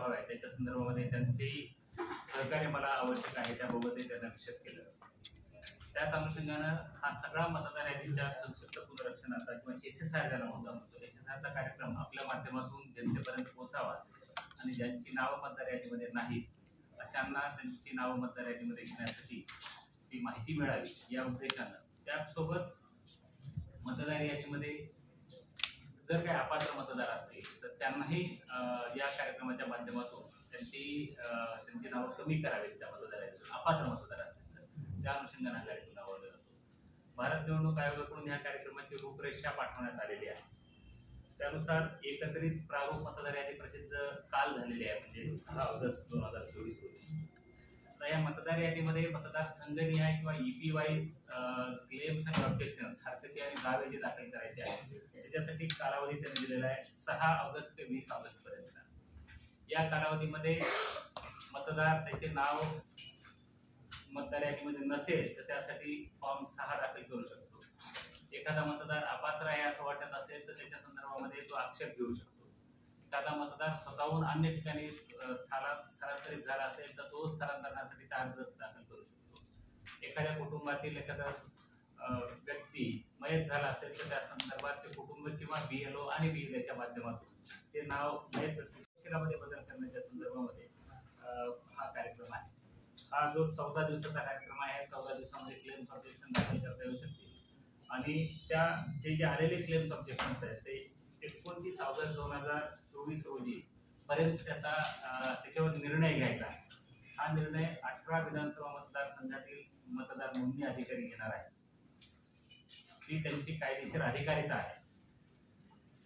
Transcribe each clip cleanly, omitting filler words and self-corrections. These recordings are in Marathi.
प्रभाव आहे त्याच्या संदर्भामध्ये त्यांचेही सहकार्य मला आवश्यक आहे, त्याबाबतही त्यांना विषद केलं. त्याच अनुषंगानं हा सगळा मतदार यादीच्या संक्षिप्त पुनरक्षणाचा किंवा SSR ज्याला म्हणतो SSRचा कार्यक्रम आपल्या माध्यमातून जनतेपर्यंत पोहोचावा आणि ज्यांची नावं मतदार यादीमध्ये नाहीत अशांना त्यांची नावं मतदार यादीमध्ये घेण्यासाठी ती माहिती मिळावी या उद्देशानं, त्याचसोबत मतदार यादीमध्ये जर काही अपात्र मतदार असतील तर त्यांनाही या कार्यक्रमाच्या माध्यमातून त्यांची नावं कमी करावीत. त्या मतदार यादीतून अपात्र मतदार असतील तर त्या अनुषंगाने कार्यक्रम राबवला जातो. भारत निवडणूक आयोगाकडून या कार्यक्रमाची रूपरेषा पाठवण्यात आलेली आहे. त्यानुसार एकत्रित प्रारूप मतदार यादी प्रसिद्ध काल झालेली आहे, म्हणजे 6 ऑगस्ट 2024 रोजी. आता या मतदार यादीमध्ये मतदार संघनिहाय किंवा EP वाईज क्लेम्स आणि ऑब्जेक्शन्स हरकती आणि दावे जे दाखल करायचे आहेत त्याच्यासाठी कालावधी त्यांनी दिलेला आहे 6 ऑगस्ट ते 20 ऑगस्ट पर्यंत. या कालावधीमध्ये मतदार त्याचे नाव मतदार यादीमध्ये नसेल तर त्यासाठी फॉर्म 6 दाखल करू शकतो. एखादा मतदार अपात्र आहे असं वाटत असेल तर त्याच्या संदर्भामध्ये तो आक्षेप घेऊ शकतो. एखादा मतदार स्वतःहून अन्य ठिकाणी स्थलांतरित झाला असेल तर तो स्थलांतरणासाठी अर्ज दाखल करू शकतो. एखाद्या कुटुंबातील एखादा व्यक्ती मयत झाला असेल तर त्या संदर्भात ते कुटुंब किंवा BLO आणि BLAच्या माध्यमातून ते नाव मयत व्यक्तीमध्ये बदल करण्याच्या संदर्भामध्ये हा कार्यक्रम आहे. हा जो 14 दिवसाचा कार्यक्रम आहे, 14 दिवसामध्ये क्लेम्स ऑब्जेक्शन दाखल करता येऊ शकते आणि ते जे आलेले क्लेम्स ऑब्जेक्शन्स आहेत ते 29 ऑगस्ट 2024 रोजी पर्यंत त्याच्यावर निर्णय घ्यायचा आहे. हा निर्णय 18 विधानसभा मतदारसंघातील मतदार नोंदणी अधिकारी घेणार आहे. ही त्यांची कायदेशीर अधिकारिता आहे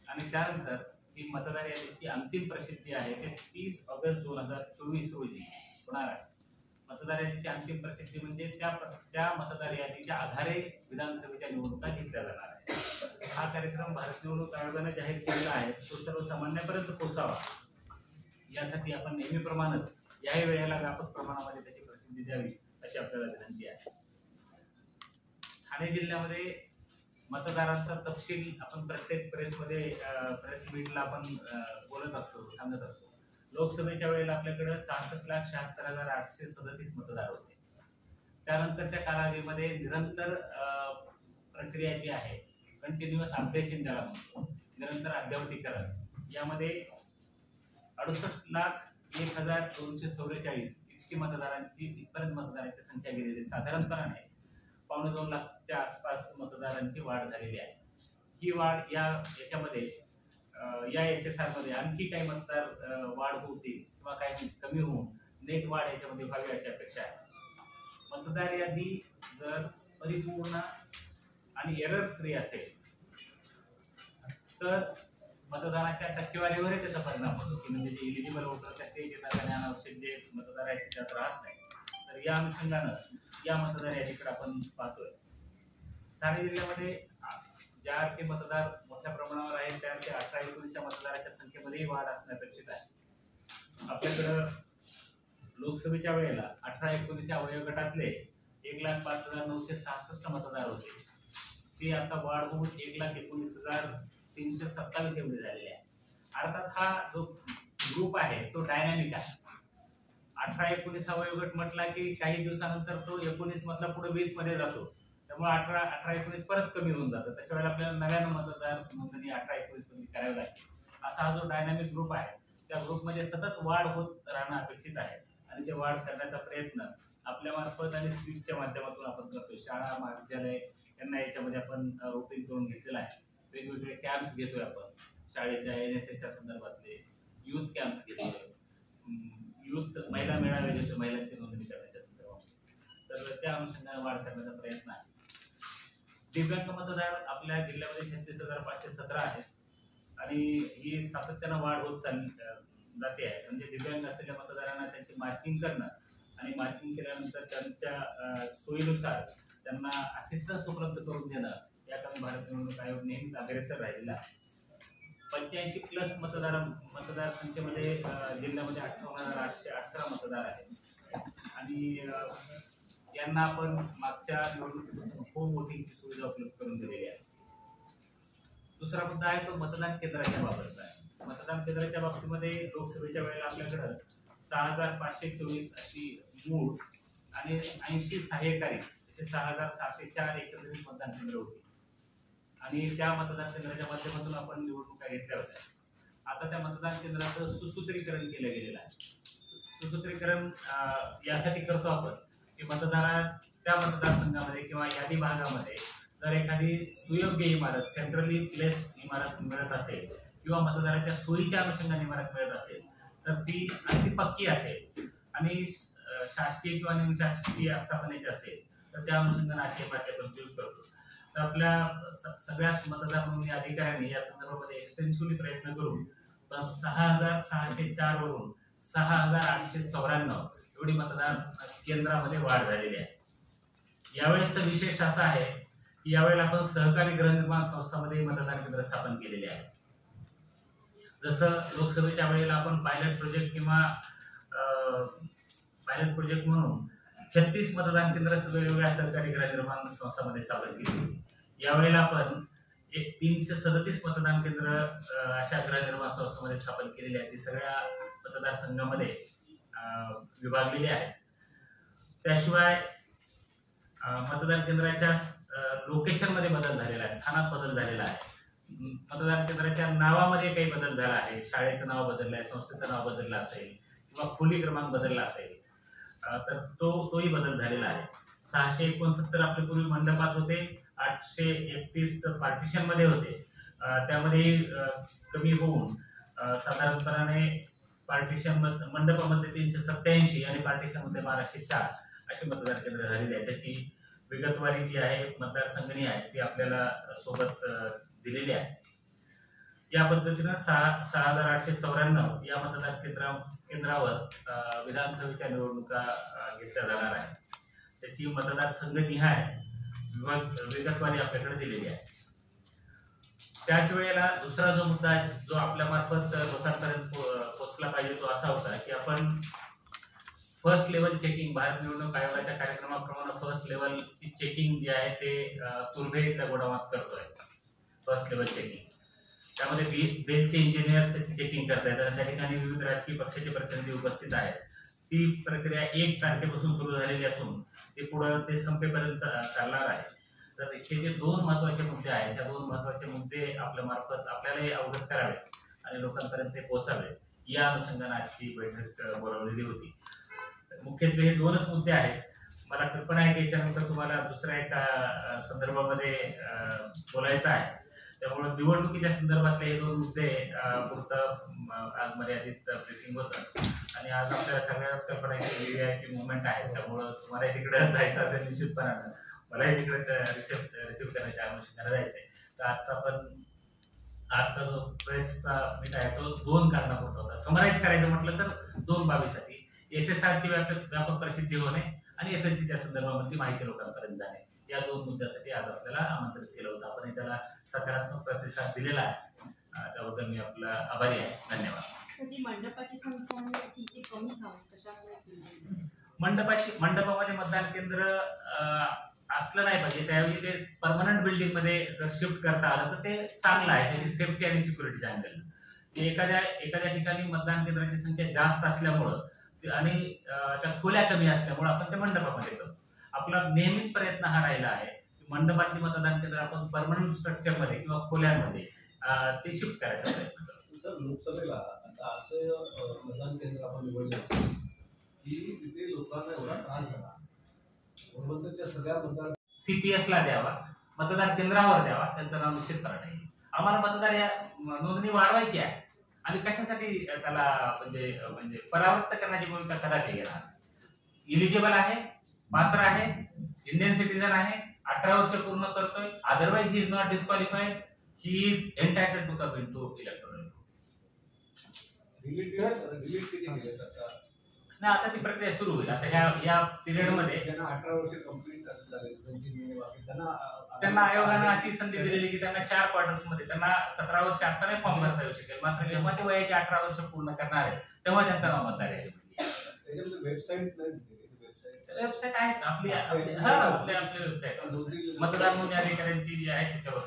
आणि त्यानंतर ही मतदार यादीची अंतिम प्रसिद्धी आहे ते 30 ऑगस्ट 2024 रोजी होणार आहे. मतदार यादीची अंतिम प्रसिद्धी म्हणजे त्या मतदार यादीच्या आधारे विधानसभेच्या निवडणुका घेतल्या जाणार आहेत. हा कार्यक्रम भारत निवडणूक आयोगाने जाहीर केलेला आहे, तो सर्वसामान्यांपर्यंत पोहोचावा यासाठी आपण नेहमीप्रमाणेच याही वेळेला व्यापक प्रमाणामध्ये त्याची प्रसिद्धी द्यावी अशी आपल्याला विनंती आहे. ठाणे जिल्ह्यामध्ये मतदारांचा तपशील आपण प्रत्येक प्रेस मीटला आपण बोलत असतो, सांगत असतो. लोकसभेच्या वेळेला आपल्याकडे 66,76,837 मतदार होते. त्यानंतरच्या कालावधीमध्ये निरंतर प्रक्रिया जी आहे कंटिन्युअस अपडेशन ज्याला म्हणतो, निरंतर अद्ययावतीकरण, यामध्ये 68,01,244 इतकी इथपर्यंत मतदारांची संख्या गेलेली, साधारणपणे 2.25 लाखच्या आसपास मतदारांची वाढ झालेली आहे. ही वाढ याच्यामध्ये या SSR मध्ये आणखी काही मतदार वाढ होतील किंवा काही कमी होऊन नेट वाढ याच्यामध्ये व्हावी अशी अपेक्षा आहे. मतदार यादी जर परिपूर्ण आणि एरर फ्री असेल तर मतदानाच्या टक्केवारीवरही त्याचा परिणाम होतो, की म्हणजे जे इलिजिबल वोटर्स आहेत ते येतात आणि अनावश्यक जे मतदार आहेत त्यात राहत नाही. तर या अनुषंगानं या मतदार यादीकडे आपण पाहतोय. ठाणे जिल्ह्यामध्ये ज्या अर्थी मतदार मोठ्या प्रमाणावर आहेत त्या अर्थी 18-19 मतदाराच्या संख्येमध्येही वाढ असणे अपेक्षित आहे. आपल्याकडं लोकसभेच्या वेळेला 18-19 अवयव गटातले 1,05,966 मतदार होते. ती आता वाढ होऊन 1,19,327 एवढे झालेले आहे. अर्थात हा जो ग्रुप आहे तो डायनॅमिक आहे. 18-19 अवयव गट म्हटला की काही दिवसानंतर तो 19 मधला पुढे 20 मध्ये जातो, त्यामुळे 18-19 परत कमी होऊन जातं. तशा वेळेला आपल्याला नव्यानं मतदार नोंदणी 18-19 मध्ये करावी लागते. असा हा जो डायनॅमिक ग्रुप आहे त्या ग्रुपमध्ये सतत वाढ होत राहणं अपेक्षित आहे आणि ते वाढ करण्याचा प्रयत्न आपल्या मार्फत आणि स्वीपच्या माध्यमातून आपण करतो. शाळा, महाविद्यालय यांना याच्यामध्ये आपण रुटीन करून घेतलेला आहे. वेगवेगळे कॅम्प्स घेतोय आपण, शाळेच्या NSSच्या संदर्भातले युथ कॅम्प्स घेतोय, युथ महिला मेळावे घेतोय महिलांची नोंदणी करण्याच्या संदर्भात. तर त्या अनुषंगाने वाढ करण्याचा प्रयत्न आहे. दिव्यांग मतदार आपल्या जिल्ह्यामध्ये 36,517 आहेत आणि ही सातत्यानं वाढ होत जाते आहे. म्हणजे दिव्यांग असलेल्या मतदारांना त्यांची मार्किंग करणं आणि मार्किंग केल्यानंतर त्यांच्या सोयीनुसार त्यांना असिस्टन्स उपलब्ध करून देणं याकडे भारत निवडणूक आयोग नेहमीच अग्रेसर राहिलेला आहे. 85+ मतदारसंख्येमध्ये जिल्ह्यामध्ये 58,818 मतदार आहेत आणि यांना आपण मागच्या निवडणुकीपासून होम वोटिंगची सुविधा उपलब्ध करून दिलेली आहे. दुसरा मुद्दा आहे तो मतदान केंद्राच्या बाबतचा आहे. मतदान केंद्राच्या बाबतीमध्ये लोकसभेच्या वेळेला आपल्याकडं 6524 अशी मूळ आणि 80 सहाय्यकारी असे 6604 एकत्रित मतदान केंद्र होती आणि त्या मतदान केंद्राच्या माध्यमातून आपण निवडणुका घेतल्या होत्या. आता त्या मतदान केंद्राचं सुसूत्रीकरण केलं गेलेलं आहे. सुसूत्रीकरण यासाठी करतो आपण की त्या मतदारसंघामध्ये किंवा यादी भागामध्ये जर एखादी सुयोग्य इमारत सेंट्रली प्लेस इमारत मिळत असेल किंवा मतदाराच्या सोयीच्या अनुषंगाने इमारत मिळत असेल तर ती अगदी पक्की असेल आणि शासकीय किंवा निमशासकीय आस्थापनेची असेल तर त्या अनुषंगाने अशी इमारत आपण चूज करतो. तर आपल्या सगळ्याच मतदार नोंदणी अधिकाऱ्यांनी या संदर्भामध्ये एक्सटेन्सिव्हली प्रयत्न करून 6604 वरून 6894 एवढी मतदान केंद्रामध्ये वाढ झालेली आहे. यावेळेसचा विशेष असा आहे की यावेळेला आपण सहकारी गृहनिर्माण संस्थांमध्ये मतदान केंद्र स्थापन केलेले आहे. जसं लोकसभेच्या वेळेला आपण पायलट प्रोजेक्ट किंवा पायलट प्रोजेक्ट म्हणून 36 मतदान केंद्र वेगवेगळ्या सरकारी गृहनिर्माण संस्थांमध्ये स्थापन केली. यावेळेला आपण 337 मतदान केंद्र अशा गृहनिर्माण संस्थांमध्ये स्थापन केलेली आहेत. ती सगळ्या मतदारसंघामध्ये विभागलेली आहेत. त्याशिवाय मतदान केंद्राच्या लोकेशनमध्ये बदल झालेला आहे, स्थानात बदल झालेला आहे. मतदान केंद्राच्या नावामध्ये काही बदल झाला आहे, शाळेचं नाव बदललं आहे, संस्थेचं नाव बदललं असेल किंवा खोली क्रमांक बदलला असेल तर तोही बदल झालेला आहे. 669 आपले पूर्वी मंडपात होते, 831 पार्टिशन मध्ये होते. त्यामध्ये कमी होऊन साधारणपणे पार्टिशन मंडपामध्ये 387 आणि पार्टिशन मध्ये 1204 अशी मतदान केंद्र झालेली आहे. त्याची विगतवारी जी आहे मतदारसंघनी आहे ती आपल्याला सोबत दिलेली आहे. या पद्धतीनं 6894 या मतदान केंद्रावर विधानसभेच्या निवडणुका घेतल्या जाणार आहे. त्याची मतदारसंघ निहाय विगतवारी आपल्याकडे दिलेली आहे. त्याच वेळेला दुसरा जो मुद्दा जो आपल्या मार्फत लोकांपर्यंत पोहोचला पाहिजे तो असा होता की आपण फर्स्ट लेवल चेकिंग, भारत निवडणूक आयोगाच्या कार्यक्रमाप्रमाणे फर्स्ट लेवलची चेकिंग जी आहे ते तुर्भे इथल्या गोडाऊनात करतोय. फर्स्ट लेवल चेकिंग त्यामध्ये बेलचे इंजिनियर त्याची चेकिंग करतायत आणि त्या ठिकाणी विविध राजकीय पक्षाचे प्रतिनिधी उपस्थित आहेत. ती प्रक्रिया 1 तारखेपासून सुरू झालेली असून ते पुढे ते संपेपर्यंत चालणार आहे. तर इथे जे 2 महत्त्वाचे मुद्दे आहेत त्या 2 महत्त्वाचे मुद्दे आपल्या मार्फत आपल्यालाही अवगत करावे आणि लोकांपर्यंत ते पोहोचावे या अनुषंगाने आजची बैठक बोलावलेली होती. मुख्यत्वे हे 2च मुद्दे आहेत. मला कल्पना आहे की याच्यानंतर तुम्हाला दुसऱ्या एका संदर्भामध्ये बोलायचं आहे. त्यामुळे निवडणुकीच्या संदर्भातले हे 2 मुद्दे पुरतं आज मर्यादित ब्रीफिंग होतं आणि आज आपल्याला सगळ्याच कल्पना आहे की मुवमेंट आहे. त्यामुळं तुम्हाला तिकडे जायचं असेल निश्चितपणानं, मलाही तिकडे रिसिव्ह करण्याच्या अनुषंगाने जायचंय. तर आजचा जो प्रेसचा मीट आहे तो 2 कारणापुरता होता. समराईज करायचं म्हटलं तर 2 बाबीसाठी SSRची व्यापक प्रसिद्धी होणे आणि FLCच्या संदर्भामध्ये माहिती लोकांपर्यंत जाणे या 2 मुद्द्यासाठी आज आपल्याला आमंत्रित केलं होतं. आपण त्याला सकारात्मक प्रतिसाद दिलेला आहे. त्याबद्दल मी आपला आभारी आहे. धन्यवाद. मंडपामध्ये मतदान केंद्र असलं नाही पाहिजे. त्यावेळी ते परमनंट बिल्डिंग मध्ये जर शिफ्ट करता आलं तर ते चांगलं आहे. त्याची सेफ्टी आणि सिक्युरिटीच्या अँगल एखाद्या ठिकाणी मतदान केंद्राची संख्या जास्त असल्यामुळं आणि त्या खोल्या कमी असल्यामुळे आपण ते मंडपामध्ये करतो. आपला नेहमीच प्रयत्न हा राहिला आहे की मंडपातली मतदान केंद्र आपण परमनंट स्ट्रक्चरमध्ये किंवा खोल्यांमध्ये ते शिफ्ट करायचा प्रयत्न करतो. लोकसभेला आता असं मतदान केंद्र आपण निवडलं की तिथे लोकांना एवढा त्रास झाला म्हणून त्या सगळ्या मतदार CPS ला द्यावा, मतदार केंद्रावर द्यावा, त्यांचं नाव निश्चित करा नाही. आम्हाला मतदार या नोंदणी वाढवायची आहे. आम्ही कशासाठी त्याला म्हणजे परावृत्त करण्याची भूमिका कदापि घेणार. इलिजिबल आहे, पात्र आहे, इंडियन सिटीजन आहे, 18 वर्ष पूर्ण करतोय, otherwise he is not disqualified, he is entitled to come into electoral. नाही, आता ती प्रक्रिया सुरू होईल. आता या पिरियड मध्ये ज्यांना 18 वर्ष कंप्लीट झाले त्यांना आयोगाने अशी संधी दिलेली की त्यांना 4 क्वार्टर्स मध्ये त्यांना 17 वर्ष असताना फॉर्म भरता येऊ शकेल. मात्र जेव्हा ते वयाचे 18 वर्ष पूर्ण करणार आहे तेव्हा त्यांचं नाव मतदार आहे. वेबसाईट आहे आपली वेबसाईट मतदार नोंदणी अधिकाऱ्यांची जी आहे त्याच्यावर.